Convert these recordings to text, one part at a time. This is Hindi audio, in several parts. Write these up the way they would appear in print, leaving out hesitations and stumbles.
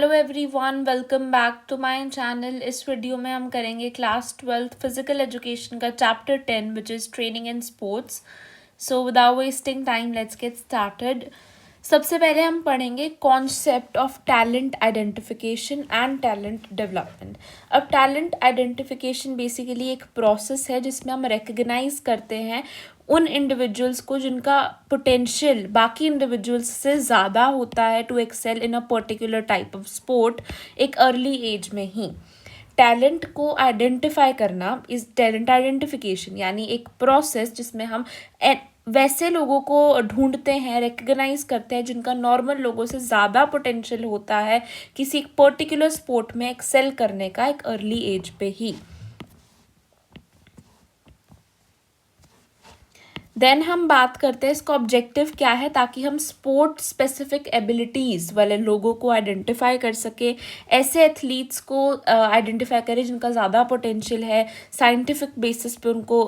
Hello everyone, welcome back to my channel. इस वीडियो में हम करेंगे क्लास 12th फिजिकल एजुकेशन का chapter 10 which is training in sports. So without wasting time let's get started. सबसे पहले हम पढ़ेंगे concept of talent identification and talent development. अब टैलेंट आइडेंटिफिकेशन बेसिकली एक प्रोसेस है जिसमें हम रिकग्नाइज करते हैं उन इंडिविजुअल्स को जिनका पोटेंशियल बाकी इंडिविजुअल्स से ज़्यादा होता है to excel in a particular type of sport एक अर्ली एज में ही। टैलेंट को आइडेंटिफाई करना इस टैलेंट आइडेंटिफिकेशन यानी एक प्रोसेस जिसमें हम वैसे लोगों को ढूंढते हैं, रिकग्नाइज करते हैं जिनका नॉर्मल लोगों से ज़्यादा पोटेंशियल होता है किसी एक पर्टिकुलर स्पोर्ट में एक्सेल करने का एक अर्ली एज पे ही। देन हम बात करते हैं इसका ऑब्जेक्टिव क्या है, ताकि हम स्पोर्ट स्पेसिफिक एबिलिटीज़ वाले लोगों को आइडेंटिफाई कर सके, ऐसे एथलीट्स को आइडेंटिफाई करें जिनका ज़्यादा पोटेंशियल है, साइंटिफिक बेसिस पे उनको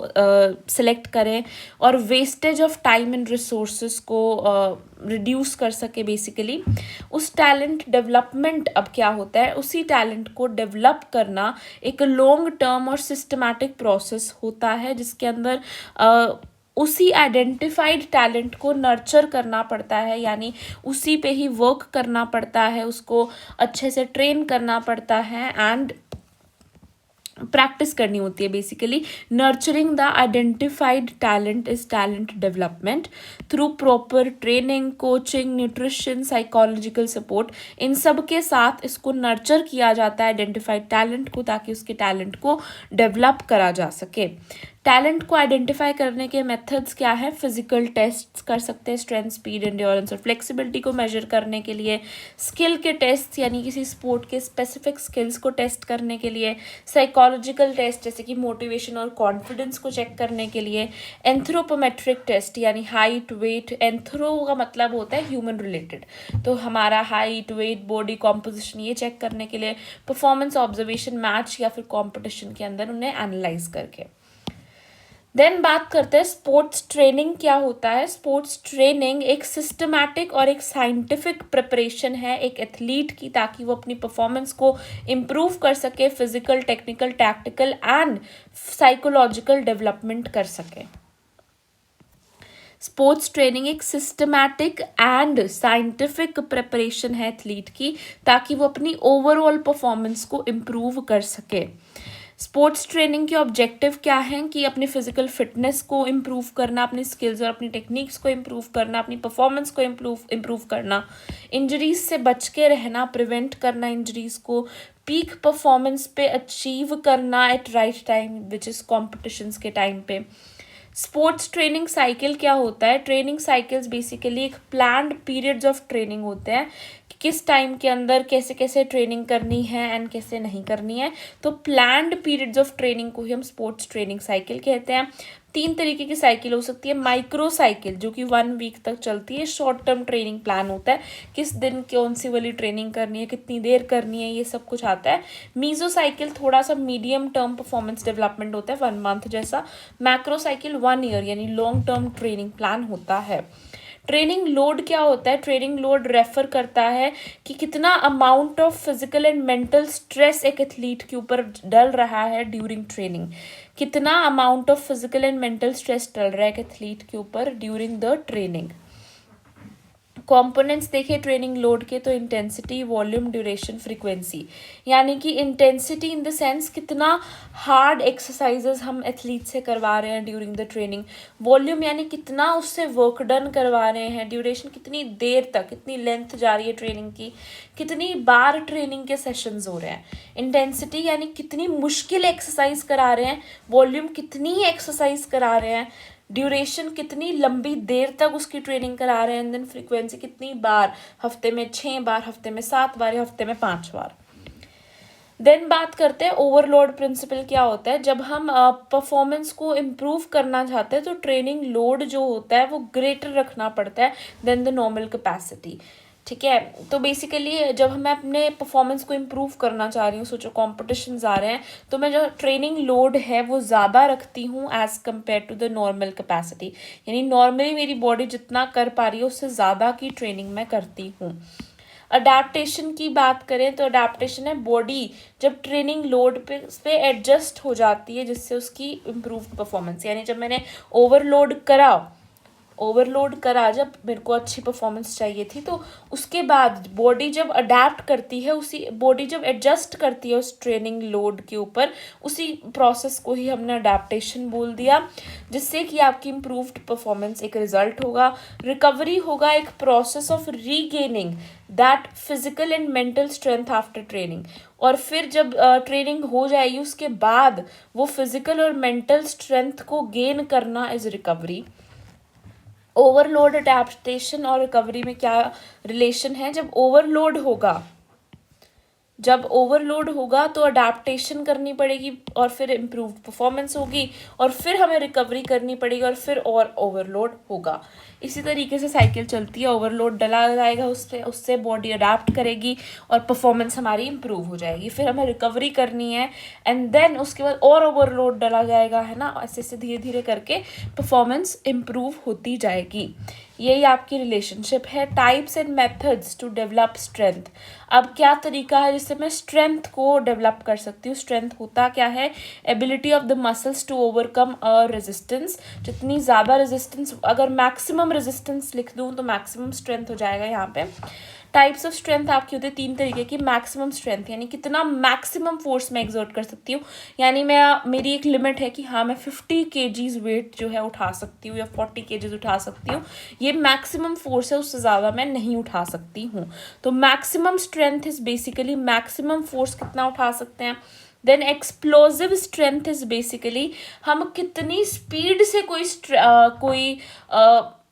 सिलेक्ट करें और wastage of time and resources को रिड्यूस कर सके। बेसिकली उस टैलेंट डेवलपमेंट अब क्या होता है, उसी टैलेंट को डेवलप करना एक लॉन्ग टर्म और सिस्टमैटिक प्रोसेस होता है जिसके अंदर उसी आइडेंटिफाइड टैलेंट को नर्चर करना पड़ता है, यानी उसी पे ही वर्क करना पड़ता है, उसको अच्छे से ट्रेन करना पड़ता है एंड प्रैक्टिस करनी होती है। Basically nurturing the identified talent is talent development through proper training, coaching, nutrition, psychological support. इन सब के साथ इसको नर्चर किया जाता है आइडेंटिफाइड टैलेंट को, ताकि उसके टैलेंट को डेवलप करा जा सके। टैलेंट को आइडेंटिफाई करने के मेथड्स क्या है? फिजिकल टेस्ट कर सकते हैं, स्ट्रेंथ, स्पीड, एंड्योरेंस और फ्लेक्सिबिलिटी को मेजर करने के लिए। स्किल के टेस्ट यानी किसी स्पोर्ट के स्पेसिफिक स्किल्स को टेस्ट करने के लिए। साइकोलॉजिकल टेस्ट जैसे कि मोटिवेशन और कॉन्फिडेंस को चेक करने के लिए। एंथ्रोपोमेट्रिक टेस्ट यानी हाइट, वेट, एंथ्रो का मतलब होता है ह्यूमन रिलेटेड, तो हमारा हाइट, वेट, बॉडी कॉम्पोजिशन ये चेक करने के लिए। परफॉर्मेंस ऑब्जर्वेशन मैच या फिर कॉम्पिटिशन के अंदर उन्हें एनालाइज करके। देन बात करते हैं स्पोर्ट्स ट्रेनिंग क्या होता है। स्पोर्ट्स ट्रेनिंग एक सिस्टमैटिक और एक साइंटिफिक प्रिपरेशन है एक एथलीट की, ताकि वो अपनी परफॉर्मेंस को इम्प्रूव कर सके, physical, technical, tactical and psychological development कर सके। स्पोर्ट्स ट्रेनिंग एक सिस्टमैटिक एंड साइंटिफिक प्रिपरेशन है एथलीट की, ताकि वो अपनी ओवरऑल परफॉर्मेंस को इम्प्रूव कर सके। स्पोर्ट्स ट्रेनिंग के ऑब्जेक्टिव क्या हैं कि अपनी फिजिकल फिटनेस को इम्प्रूव करना, अपनी स्किल्स और अपनी टेक्निक्स को इम्प्रूव करना, अपनी परफॉर्मेंस को इम्प्रूव करना, इंजरीज से बच के रहना, प्रिवेंट करना इंजरीज को, पीक परफॉर्मेंस पे अचीव करना at right time which is competitions के टाइम पे। स्पोर्ट्स ट्रेनिंग साइकिल क्या होता है? ट्रेनिंग साइकिल्स बेसिकली एक प्लान्ड पीरियड्स ऑफ ट्रेनिंग होते हैं कि किस टाइम के अंदर कैसे कैसे ट्रेनिंग करनी है एंड कैसे नहीं करनी है। तो प्लान्ड पीरियड्स ऑफ ट्रेनिंग को ही हम स्पोर्ट्स ट्रेनिंग साइकिल कहते हैं। 3 तरीके की साइकिल हो सकती है। माइक्रो साइकिल जो कि 1 वीक तक चलती है, शॉर्ट टर्म ट्रेनिंग प्लान होता है, किस दिन कौन सी वाली ट्रेनिंग करनी है, कितनी देर करनी है, ये सब कुछ आता है। मीजो साइकिल थोड़ा सा मीडियम टर्म परफॉर्मेंस डेवलपमेंट होता है, 1 मंथ जैसा। मैक्रो साइकिल 1 ईयर यानी लॉन्ग टर्म ट्रेनिंग प्लान होता है। ट्रेनिंग लोड क्या होता है? ट्रेनिंग लोड रेफर करता है कि कितना amount of physical and mental stress एक एथलीट के ऊपर डल रहा है ड्यूरिंग ट्रेनिंग। कितना amount of physical and mental stress डल रहा है एक एथलीट के ऊपर ड्यूरिंग द ट्रेनिंग। कंपोनेंट्स देखें ट्रेनिंग लोड के, तो इंटेंसिटी, वॉल्यूम, ड्यूरेशन, फ्रीक्वेंसी। यानी कि इंटेंसिटी इन द सेंस कितना हार्ड एक्सरसाइजेस हम एथलीट से करवा रहे हैं ड्यूरिंग द ट्रेनिंग। वॉल्यूम यानी कितना उससे वर्क डन करवा रहे हैं। ड्यूरेशन कितनी देर तक, कितनी लेंथ जा रही है ट्रेनिंग की, कितनी बार ट्रेनिंग के सेशंस हो रहे हैं। इंटेंसिटी यानी कितनी मुश्किल एक्सरसाइज करा रहे हैं। वॉल्यूम कितनी एक्सरसाइज करा रहे हैं। ड्यूरेशन कितनी लंबी देर तक उसकी ट्रेनिंग करा रहे हैं। एंड देन फ्रीक्वेंसी कितनी बार, हफ्ते में 6 बार, हफ्ते में 7 बार या हफ्ते में 5 बार। देन बात करते हैं ओवरलोड प्रिंसिपल क्या होता है। जब हम परफॉर्मेंस को इम्प्रूव करना चाहते हैं तो ट्रेनिंग लोड जो होता है वो ग्रेटर रखना पड़ता है देन द नॉर्मल कैपेसिटी। ठीक है, तो बेसिकली जब मैं अपने परफॉर्मेंस को इम्प्रूव करना चाह रही हूँ, सोचो कॉम्पिटिशन आ रहे हैं, तो मैं जो ट्रेनिंग लोड है वो ज़्यादा रखती हूँ as compare to the normal capacity. यानी नॉर्मली मेरी बॉडी जितना कर पा रही है उससे ज़्यादा की ट्रेनिंग मैं करती हूँ। अडेप्टेशन की बात करें तो अडेप्टेशन है बॉडी जब ट्रेनिंग लोड पे एडजस्ट हो जाती है जिससे उसकी इम्प्रूव्ड परफॉर्मेंस, यानी जब मैंने ओवरलोड करा जब मेरे को अच्छी परफॉर्मेंस चाहिए थी, तो उसके बाद बॉडी जब अडेप्ट करती है, उसी बॉडी जब एडजस्ट करती है उस ट्रेनिंग लोड के ऊपर, उसी प्रोसेस को ही हमने अडेप्टेशन बोल दिया, जिससे कि आपकी इम्प्रूव्ड परफॉर्मेंस एक रिजल्ट होगा। रिकवरी होगा एक process of regaining that physical and mental strength after training, और फिर जब ट्रेनिंग हो जाएगी उसके बाद वो फिजिकल और मेंटल स्ट्रेंथ को गेन करना इज रिकवरी। ओवरलोड अडेप्टेशन और रिकवरी में क्या रिलेशन है? जब ओवरलोड होगा तो अडेप्टेशन करनी पड़ेगी और फिर इम्प्रूव्ड परफॉर्मेंस होगी और फिर हमें रिकवरी करनी पड़ेगी और फिर और ओवरलोड होगा। इसी तरीके से साइकिल चलती है, ओवरलोड डला जाएगा उससे बॉडी अडेप्ट करेगी और परफॉर्मेंस हमारी इम्प्रूव हो जाएगी, फिर हमें रिकवरी करनी है एंड देन उसके बाद और ओवरलोड डला जाएगा, है ना। ऐसे ऐसे धीरे धीरे करके परफॉर्मेंस इम्प्रूव होती जाएगी। यही आपकी रिलेशनशिप है। Types and methods to develop strength. अब क्या तरीका है जिससे मैं स्ट्रेंथ को डेवलप कर सकती हूँ? स्ट्रेंथ होता क्या है? Ability of the muscles to overcome a resistance. जितनी ज़्यादा रेजिस्टेंस, अगर मैक्सिमम रेजिस्टेंस लिख दूँ तो मैक्सिमम स्ट्रेंथ हो जाएगा यहाँ पे। टाइप्स ऑफ स्ट्रेंथ आपकी होती है 3 तरीके की। मैक्सिमम स्ट्रेंथ यानी कितना मैक्सिमम फोर्स मैं एग्जर्ट कर सकती हूँ, यानी मेरी एक लिमिट है कि हाँ मैं 50 kgs वेट जो है उठा सकती हूँ या 40 kgs उठा सकती हूँ, ये मैक्सिमम फोर्स है, उससे ज़्यादा मैं नहीं उठा सकती हूँ। तो maximum strength is basically maximum force कितना उठा सकते हैं। Then explosive strength is basically हम कितनी स्पीड से कोई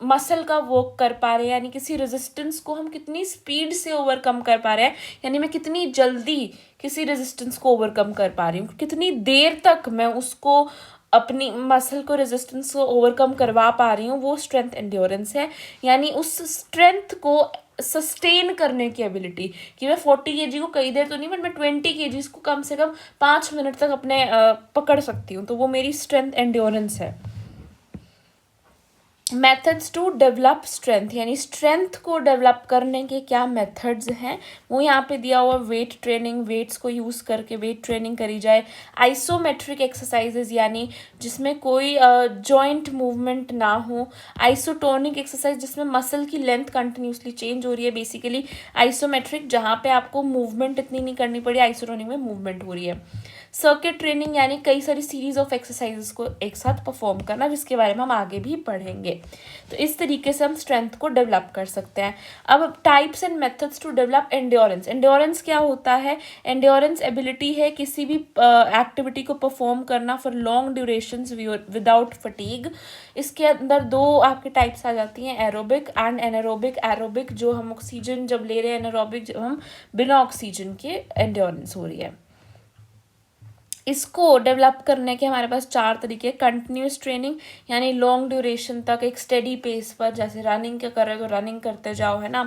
मसल का वर्क कर पा रहे हैं, यानी किसी रेजिस्टेंस को हम कितनी स्पीड से ओवरकम कर पा रहे हैं, यानी मैं कितनी जल्दी किसी रेजिस्टेंस को ओवरकम कर पा रही हूँ, कितनी देर तक मैं उसको अपनी मसल को रेजिस्टेंस को ओवरकम करवा पा रही हूँ, वो स्ट्रेंथ एंड्योरेंस है। यानी उस स्ट्रेंथ को सस्टेन करने की एबिलिटी कि मैं 40 kg को कई देर तो नहीं, बट मैं 20 kg को कम से कम 5 मिनट तक अपने पकड़ सकती हूँ, तो वो मेरी स्ट्रेंथ एंड्योरेंस है। मेथड्स टू डेवलप स्ट्रेंथ, यानी स्ट्रेंथ को डेवलप करने के क्या मेथड्स हैं, वो यहाँ पे दिया हुआ। वेट ट्रेनिंग, वेट्स को यूज़ करके वेट ट्रेनिंग करी जाए। आइसोमेट्रिक एक्सरसाइजेज यानी जिसमें कोई जॉइंट मूवमेंट ना हो। आइसोटोनिक एक्सरसाइज जिसमें मसल की लेंथ कंटिन्यूसली चेंज हो रही है, बेसिकली आइसोमेट्रिक जहाँ पे आपको मूवमेंट इतनी नहीं करनी पड़ी, आइसोटोनिक में मूवमेंट हो रही है। सर्किट ट्रेनिंग यानी कई सारी सीरीज ऑफ एक्सरसाइजेस को एक साथ परफॉर्म करना, जिसके बारे में हम आगे भी पढ़ेंगे। तो इस तरीके से हम स्ट्रेंथ को डेवलप कर सकते हैं। अब types and methods to develop endurance. Endurance क्या होता है? एंड्योरेंस एबिलिटी है किसी भी एक्टिविटी को परफॉर्म करना for long durations without fatigue. इसके अंदर 2 आपके टाइप्स आ जाती हैं, एरोबिक एंड एनारोबिक। एरोबिक जो हम ऑक्सीजन जब ले रहे हैं, एनारोबिक जब हम बिना ऑक्सीजन के एंड्योरेंस हो रही है। इसको डेवलप करने के हमारे पास 4 तरीके। कंटिन्यूस ट्रेनिंग यानी लॉन्ग ड्यूरेशन तक एक स्टेडी पेस पर, जैसे रनिंग क्या कर रहे हो, रनिंग करते जाओ, है ना।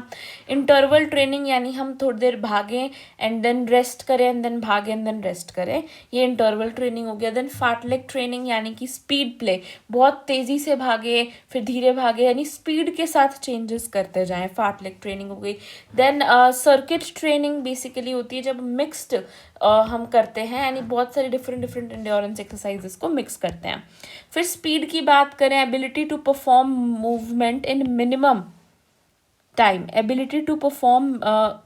इंटरवल ट्रेनिंग यानी हम थोड़ी देर भागें एंड देन रेस्ट करें एंड देन भागें एंड देन रेस्ट करें, ये इंटरवल ट्रेनिंग हो गया। देन फार्टलेक ट्रेनिंग यानी कि स्पीड प्ले, बहुत तेज़ी से भागे फिर धीरे भागे, यानी स्पीड के साथ चेंजेस करते जाएँ, फार्टलेक ट्रेनिंग हो गई। देन सर्किट ट्रेनिंग बेसिकली होती है जब मिक्स्ड हम करते हैं, यानी बहुत सारी डिफरेंट एंड्योरेंस एक्सरसाइजेस को मिक्स करते हैं। फिर स्पीड की बात करें, ability to perform movement in minimum time. Ability to perform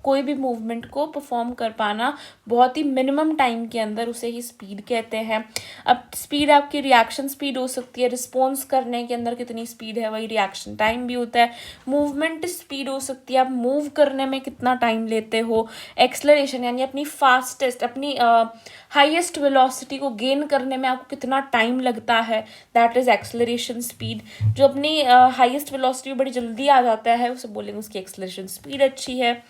कोई भी मूवमेंट को परफॉर्म कर पाना बहुत ही मिनिमम टाइम के अंदर, उसे ही स्पीड कहते हैं। अब स्पीड आपकी रिएक्शन स्पीड हो सकती है, रिस्पॉन्स करने के अंदर कितनी स्पीड है वही रिएक्शन टाइम भी होता है। मूवमेंट स्पीड हो सकती है, आप मूव करने में कितना टाइम लेते हो। एक्सलरेशन यानी अपनी फास्टेस्ट, अपनी हाईएस्ट वेलोसिटी को गेन करने में आपको कितना टाइम लगता है, दैट इज एक्सलरेशन स्पीड। जो अपनी हाईएस्ट वेलोसिटी बड़ी जल्दी आ जाता है उसे बोलेंगे उसकी एक्सलरेशन स्पीड अच्छी है।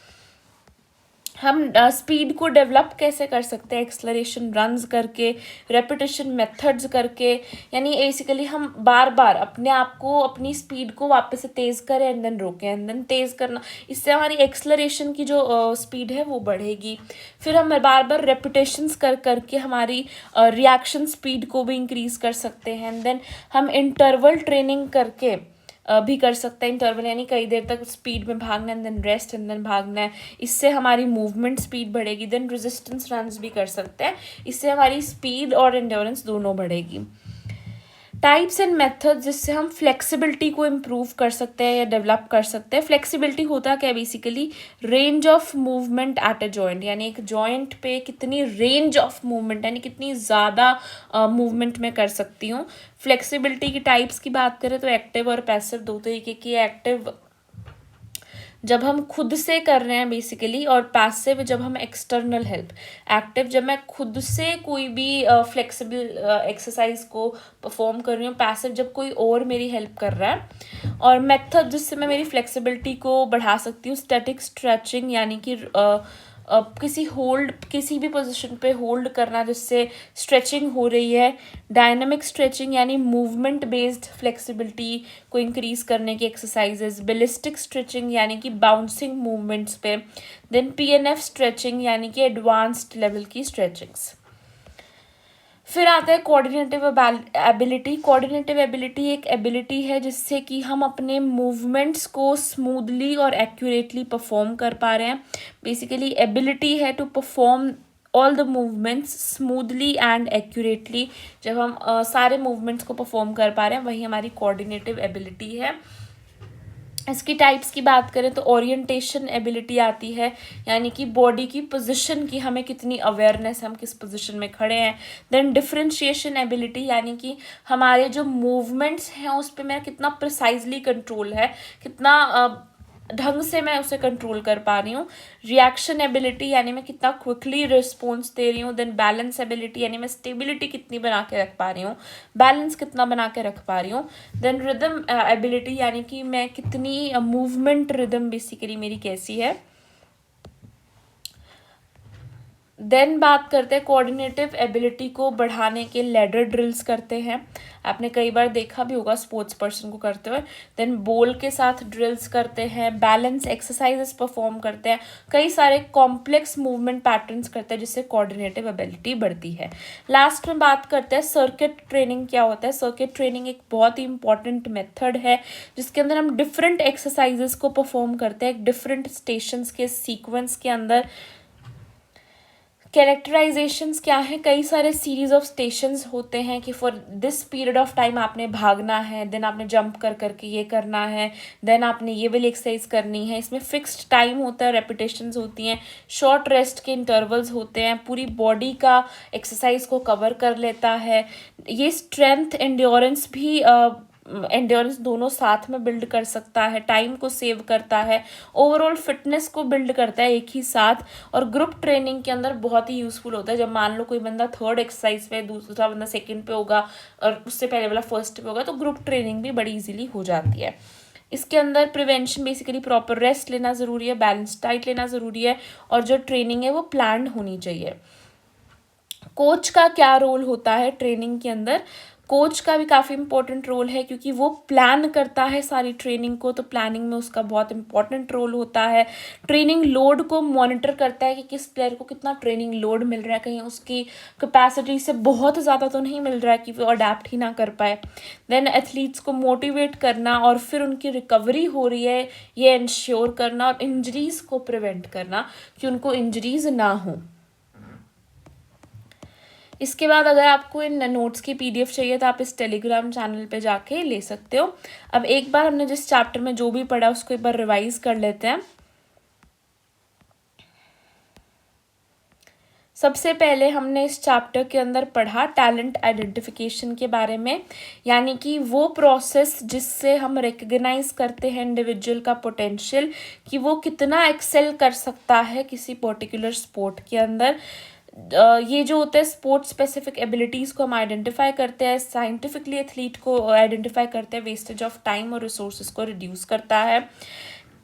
हम स्पीड को डेवलप कैसे कर सकते हैं? एक्सलरेशन रन्स करके, रेपिटेशन मेथड्स करके, यानी बेसिकली हम बार बार अपने आप को, अपनी स्पीड को वापस से तेज़ करें एंड देन रोकें एंड देन तेज़ करना, इससे हमारी एक्सलरेशन की जो स्पीड है वो बढ़ेगी। फिर हम बार बार रेपिटेशंस करके हमारी रिएक्शन स्पीड को भी इंक्रीज़ कर सकते हैं एंड देन हम इंटरवल ट्रेनिंग करके भी कर सकते हैं इंटरवल, यानी कई देर तक स्पीड में भागना and then rest and then भागना है, इससे हमारी मूवमेंट स्पीड बढ़ेगी। देन रेजिस्टेंस रन्स भी कर सकते हैं, इससे हमारी स्पीड और एंड्योरेंस दोनों बढ़ेगी। टाइप्स एंड मेथड जिससे हम फ्लेक्सिबिलिटी को इम्प्रूव कर सकते हैं या डेवलप कर सकते हैं। फ्लेक्सिबिलिटी होता क्या है basically, range of movement at a joint, यानी एक जॉइंट पे कितनी रेंज ऑफ मूवमेंट, यानी कितनी ज़्यादा मूवमेंट मैं कर सकती हूँ। फ्लेक्सिबिलिटी की टाइप्स की बात करें तो एक्टिव और पैसिव दो तरीके की। एक्टिव जब हम खुद से कर रहे हैं बेसिकली, और पैसिव जब हम एक्सटर्नल हेल्प। एक्टिव जब मैं खुद से कोई भी फ्लेक्सिबल एक्सरसाइज को परफॉर्म कर रही हूँ। पैसिव जब कोई और मेरी हेल्प कर रहा है। और मेथड जिससे मैं मेरी फ्लेक्सिबिलिटी को बढ़ा सकती हूँ, स्टैटिक स्ट्रेचिंग, यानी कि किसी भी पोजीशन पे होल्ड करना जिससे स्ट्रेचिंग हो रही है। डायनामिक स्ट्रेचिंग यानी मूवमेंट बेस्ड फ्लेक्सिबिलिटी को इंक्रीज करने की एक्सरसाइजेज। बलिस्टिक स्ट्रेचिंग यानी कि बाउंसिंग मूवमेंट्स पे। देन PNF स्ट्रेचिंग यानी कि एडवांस्ड लेवल की स्ट्रेचिंग्स। फिर आता है कोऑर्डिनेटिव एबिलिटी। कोऑर्डिनेटिव एबिलिटी एक एबिलिटी है जिससे कि हम अपने मूवमेंट्स को स्मूथली और एक्यूरेटली परफॉर्म कर पा रहे हैं। बेसिकली एबिलिटी है to perform all the movements smoothly and accurately. जब हम सारे मूवमेंट्स को परफॉर्म कर पा रहे हैं, वही हमारी कोऑर्डिनेटिव एबिलिटी है। इसकी टाइप्स की बात करें तो ओरिएंटेशन एबिलिटी आती है, यानी कि बॉडी की पोजीशन की हमें कितनी अवेयरनेस, हम किस पोजीशन में खड़े हैं। देन डिफरेंशिएशन एबिलिटी, यानी कि हमारे जो मूवमेंट्स हैं उस पर मेरा कितना प्रिसाइजली कंट्रोल है, कितना ढंग से मैं उसे कंट्रोल कर पा रही हूँ। रिएक्शन एबिलिटी, यानी मैं कितना क्विकली रिस्पॉन्स दे रही हूँ। देन बैलेंस एबिलिटी, यानी मैं स्टेबिलिटी कितनी बना के रख पा रही हूँ, बैलेंस कितना बना के रख पा रही हूँ। देन रिदम एबिलिटी, यानी कि मैं कितनी मूवमेंट रिदम बेसिकली मेरी कैसी है। देन बात करते हैं कोऑर्डिनेटिव एबिलिटी को बढ़ाने के लैडर ड्रिल्स करते हैं। आपने कई बार देखा भी होगा स्पोर्ट्स पर्सन को करते हुए। देन बॉल के साथ ड्रिल्स करते हैं, बैलेंस एक्सरसाइजेस परफॉर्म करते हैं, कई सारे कॉम्प्लेक्स मूवमेंट पैटर्न्स करते हैं जिससे कोऑर्डिनेटिव एबिलिटी बढ़ती है। लास्ट में बात करते हैं सर्किट ट्रेनिंग क्या होता है। सर्किट ट्रेनिंग एक बहुत ही इंपॉर्टेंट मेथड है जिसके अंदर हम डिफरेंट एक्सरसाइजेस को परफॉर्म करते हैं डिफरेंट स्टेशंस के सीक्वेंस के अंदर। कैरेक्टराइजेशंस क्या है, कई सारे सीरीज ऑफ स्टेशंस होते हैं कि for this period of time आपने भागना है, देन आपने जंप कर करके ये करना है, देन आपने ये वाली एक्सरसाइज करनी है। इसमें फिक्स्ड टाइम होता है, रेपिटेशंस होती हैं, शॉर्ट रेस्ट के इंटरवल्स होते हैं, पूरी बॉडी का एक्सरसाइज को कवर कर लेता है। ये स्ट्रेंथ एंड्योरेंस भी एंड्योरेंस दोनों साथ में बिल्ड कर सकता है, टाइम को सेव करता है, ओवरऑल फिटनेस को बिल्ड करता है एक ही साथ। और ग्रुप ट्रेनिंग के अंदर बहुत ही यूजफुल होता है। जब मान लो कोई बंदा थर्ड एक्सरसाइज पे, दूसरा बंदा सेकंड पे होगा और उससे पहले वाला फर्स्ट पे होगा, तो ग्रुप ट्रेनिंग भी बड़ी इजीली हो जाती है। इसके अंदर प्रिवेंशन बेसिकली प्रॉपर रेस्ट लेना ज़रूरी है, बैलेंस डाइट लेना ज़रूरी है, और जो ट्रेनिंग है वो प्लान्ड होनी चाहिए। कोच का क्या रोल होता है ट्रेनिंग के अंदर। कोच का भी काफ़ी इंपॉर्टेंट रोल है क्योंकि वो प्लान करता है सारी ट्रेनिंग को, तो प्लानिंग में उसका बहुत इंपॉर्टेंट रोल होता है। ट्रेनिंग लोड को मॉनिटर करता है कि किस प्लेयर को कितना ट्रेनिंग लोड मिल रहा है, कहीं उसकी कैपेसिटी से बहुत ज़्यादा तो नहीं मिल रहा है कि वो अडेप्ट ही ना कर पाए। देन एथलीट्स को मोटिवेट करना और फिर उनकी रिकवरी हो रही है ये इंश्योर करना, और इंजरीज़ को प्रिवेंट करना कि उनको इंजरीज़ ना हो। इसके बाद अगर आपको इन नोट्स की PDF चाहिए तो आप इस टेलीग्राम चैनल पे जाके ले सकते हो। अब एक बार हमने जिस चैप्टर में जो भी पढ़ा उसको एक बार रिवाइज कर लेते हैं। सबसे पहले हमने इस चैप्टर के अंदर पढ़ा टैलेंट आइडेंटिफिकेशन के बारे में, यानी कि वो प्रोसेस जिससे हम रिकग्नाइज करते हैं इंडिविजुअल का पोटेंशियल कि वो कितना एक्सेल कर सकता है किसी पर्टिकुलर स्पोर्ट के अंदर। ये जो होता है स्पोर्ट स्पेसिफिक एबिलिटीज़ को हम आइडेंटिफाई करते हैं, साइंटिफिकली एथलीट को आइडेंटिफाई करते हैं, वेस्टेज ऑफ टाइम और रिसोर्सेज को रिड्यूस करता है।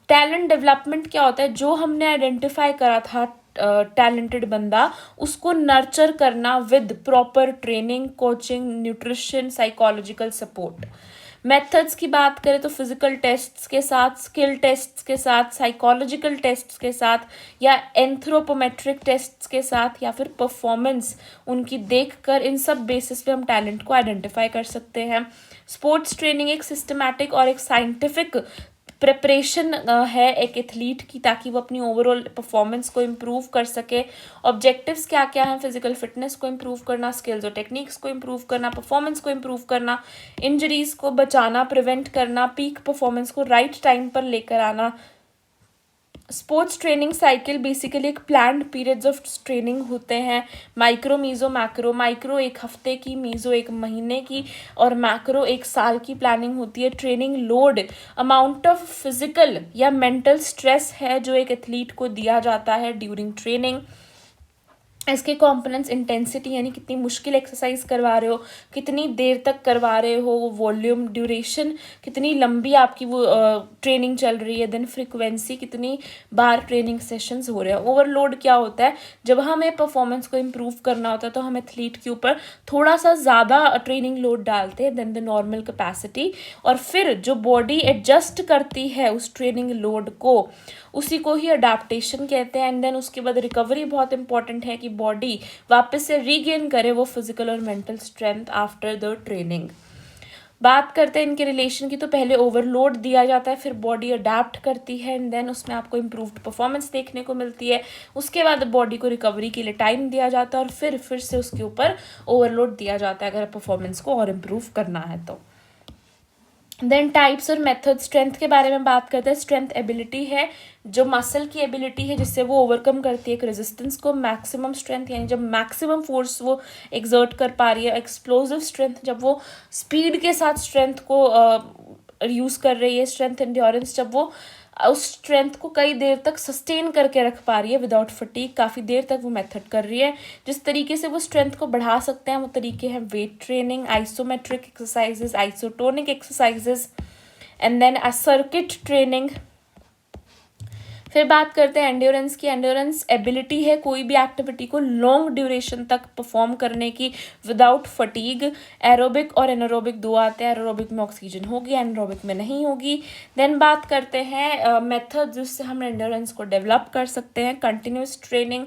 टैलेंट डेवलपमेंट क्या होता है, जो हमने आइडेंटिफाई करा था टैलेंटेड बंदा, उसको नर्चर करना with proper training, coaching, nutrition, psychological support. Methods की बात करें तो फिजिकल टेस्ट्स के साथ, स्किल टेस्ट्स के साथ, साइकोलॉजिकल टेस्ट्स के साथ, या एंथ्रोपोमेट्रिक टेस्ट्स के साथ, या फिर परफॉर्मेंस उनकी देखकर, इन सब बेसिस पे हम टैलेंट को आइडेंटिफाई कर सकते हैं। स्पोर्ट्स ट्रेनिंग एक सिस्टमैटिक और एक साइंटिफिक प्रिपरेशन है एक एथलीट की, ताकि वो अपनी ओवरऑल परफॉर्मेंस को इम्प्रूव कर सके। ऑब्जेक्टिव्स क्या क्या हैं? फिजिकल फिटनेस को इम्प्रूव करना, स्किल्स और टेक्निक्स को इम्प्रूव करना, परफॉर्मेंस को इम्प्रूव करना, इंजरीज को बचाना, प्रिवेंट करना, पीक परफॉर्मेंस को राइट टाइम पर लेकर आना। स्पोर्ट्स ट्रेनिंग साइकिल बेसिकली एक प्लान्ड पीरियड्स ऑफ ट्रेनिंग होते हैं। Micro, Mizo, macro. माइक्रो 1 हफ्ते की, मीज़ो 1 महीने की, और मैक्रो 1 साल की प्लानिंग होती है। Training load amount of physical या मेंटल स्ट्रेस है जो एक एथलीट को दिया जाता है ड्यूरिंग ट्रेनिंग। इसके कंपोनेंट्स इंटेंसिटी, यानी कितनी मुश्किल एक्सरसाइज करवा रहे हो, कितनी देर तक करवा रहे हो, वॉल्यूम, ड्यूरेशन, कितनी लंबी आपकी वो ट्रेनिंग चल रही है, देन फ्रिक्वेंसी, कितनी बार ट्रेनिंग सेशंस हो रहे हैं। ओवरलोड क्या होता है? जब हमें परफॉर्मेंस को इम्प्रूव करना होता है तो हम एथलीट के ऊपर थोड़ा सा ज़्यादा ट्रेनिंग लोड डालते हैं देन द नॉर्मल कैपेसिटी, और फिर जो बॉडी एडजस्ट करती है उस ट्रेनिंग लोड को, उसी को ही अडेप्टेशन कहते हैं। एंड देन उसके बाद रिकवरी बहुत इंपॉर्टेंट है कि बॉडी वापस से रीगेन करे वो फिजिकल और mental strength after the training. बात करते हैं इनके रिलेशन की, तो पहले ओवरलोड दिया जाता है, फिर बॉडी अडेप्ट करती है, एंड देन उसमें आपको इम्प्रूव्ड परफॉर्मेंस देखने को मिलती है। उसके बाद बॉडी को रिकवरी के लिए टाइम दिया जाता है, और फिर से उसके ऊपर ओवरलोड दिया जाता है अगर परफॉर्मेंस को और इम्प्रूव करना है तो। देन टाइप्स और मेथड। स्ट्रेंथ के बारे में बात करते हैं। स्ट्रेंथ एबिलिटी है जो मसल की एबिलिटी है जिससे वो ओवरकम करती है एक रेजिस्टेंस को। मैक्सिमम स्ट्रेंथ यानी जब मैक्सिमम फोर्स वो एक्सर्ट कर पा रही है। एक्सप्लोसिव स्ट्रेंथ जब वो स्पीड के साथ स्ट्रेंथ को यूज़ कर रही है। स्ट्रेंथ एंड्योरेंस जब वो उस स्ट्रेंथ को कई देर तक सस्टेन करके रख पा रही है विदाउट फटीग, काफ़ी देर तक वो मेथड कर रही है। जिस तरीके से वो स्ट्रेंथ को बढ़ा सकते हैं वो तरीके हैं weight training, isometric exercises, isotonic exercises, and then circuit training. फिर बात करते हैं एंड्योरेंस की। एंड्योरेंस एबिलिटी है कोई भी एक्टिविटी को लॉन्ग ड्यूरेशन तक परफॉर्म करने की विदाउट फटीग। एरोबिक और एनारोबिक दो आते हैं, एरोबिक में ऑक्सीजन होगी, एनारोबिक में नहीं होगी। देन बात करते हैं मेथड जिससे हम एंड्योरेंस को डेवलप कर सकते हैं। कंटिन्यूस ट्रेनिंग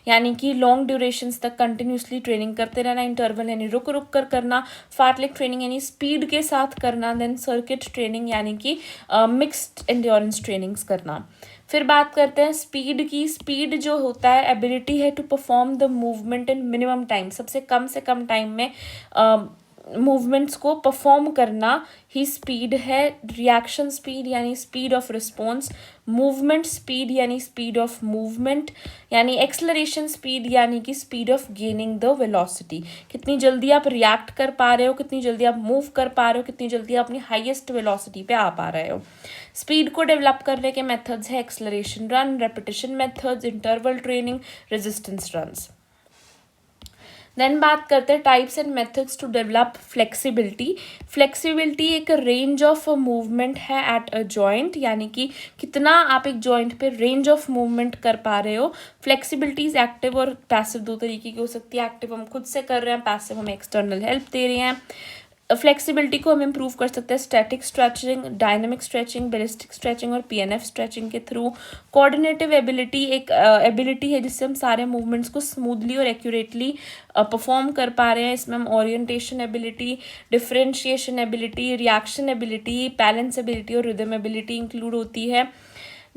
यानी कि लॉन्ग ड्यूरेशंस तक कंटिन्यूसली ट्रेनिंग करते रहना। इंटरवल यानी रुक रुक कर करना। फार्टलिक ट्रेनिंग यानी स्पीड के साथ करना। देन सर्किट ट्रेनिंग यानी कि मिक्स्ड एंड्योरेंस ट्रेनिंग्स करना। फिर बात करते हैं स्पीड की। स्पीड जो होता है एबिलिटी है to perform the movement in minimum time, सबसे कम टाइम में मूवमेंट्स को परफॉर्म करना ही स्पीड है। रिएक्शन स्पीड यानी speed of response. Movement speed यानी स्पीड ऑफ मूवमेंट, यानी एक्सलरेशन स्पीड यानी कि speed of gaining the velocity, कितनी जल्दी आप रिएक्ट कर पा रहे हो, कितनी जल्दी आप मूव कर पा रहे हो, कितनी जल्दी आप अपनी हाईएस्ट वेलोसिटी पे आ पा रहे हो। स्पीड को डेवलप करने के मेथड्स है acceleration run, repetition methods, interval training, resistance runs. Then बात करते हैं types and methods to develop flexibility. Flexibility एक रेंज ऑफ मूवमेंट है एट अ जॉइंट, यानी कि कितना आप एक जॉइंट पे रेंज ऑफ मूवमेंट कर पा रहे हो। फ्लेक्सिबिलिटी इज एक्टिव और पैसिव, दो तरीके की हो सकती है। एक्टिव हम खुद से कर रहे हैं, पैसिव हमें एक्सटर्नल हेल्प दे रहे हैं। फ्लेक्सिबिलिटी को हम इम्प्रूव कर सकते हैं static stretching, dynamic stretching, ballistic stretching और पीएनएफ स्ट्रेचिंग के थ्रू। कोऑर्डिनेटिव एबिलिटी एक एबिलिटी है जिससे हम सारे मूवमेंट्स को स्मूथली और एक्यूरेटली परफॉर्म कर पा रहे हैं। इसमें हम orientation ability, differentiation ability, reaction ability, balance ability और रिदम एबिलिटी इंक्लूड होती है।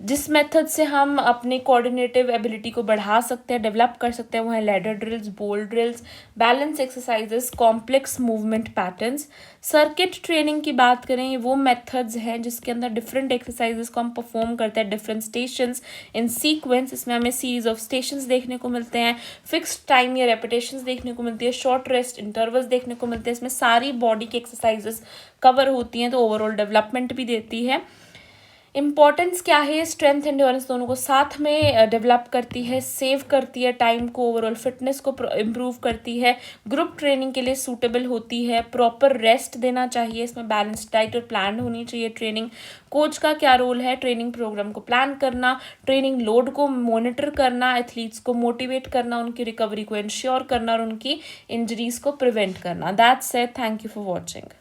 जिस मेथड से हम अपने कोऑर्डिनेटिव एबिलिटी को बढ़ा सकते हैं, डेवलप कर सकते हैं, वो है लैडर ड्रिल्स, बोल drills, balance exercises, complex movement patterns. Circuit training की बात करें, ये वो मेथड्स हैं जिसके अंदर डिफरेंट एक्सरसाइजेस को हम परफॉर्म करते हैं डिफरेंट स्टेशंस इन सीक्वेंस। इसमें हमें सीरीज ऑफ स्टेशंस देखने को मिलते हैं, फिक्स्ड टाइम या रेपिटेशंस देखने को मिलती है, शॉर्ट रेस्ट इंटरवल्स देखने को मिलते हैं। इसमें सारी बॉडी की एक्सरसाइजेस कवर होती हैं, तो ओवरऑल डेवलपमेंट भी देती है। इम्पॉर्टेंस क्या है? स्ट्रेंथ एंड्योरेंस दोनों को साथ में डेवलप करती है, सेव करती है टाइम को, ओवरऑल फिटनेस को इम्प्रूव करती है, ग्रुप ट्रेनिंग के लिए सूटेबल होती है, प्रॉपर रेस्ट देना चाहिए, इसमें बैलेंस डाइट और प्लान होनी चाहिए ट्रेनिंग। कोच का क्या रोल है? ट्रेनिंग प्रोग्राम को प्लान करना, ट्रेनिंग लोड को मॉनिटर करना, एथलीट्स को मोटिवेट करना, उनकी रिकवरी को इंश्योर करना और उनकी इंजरीज को प्रिवेंट करना। That's it, thank you for watching.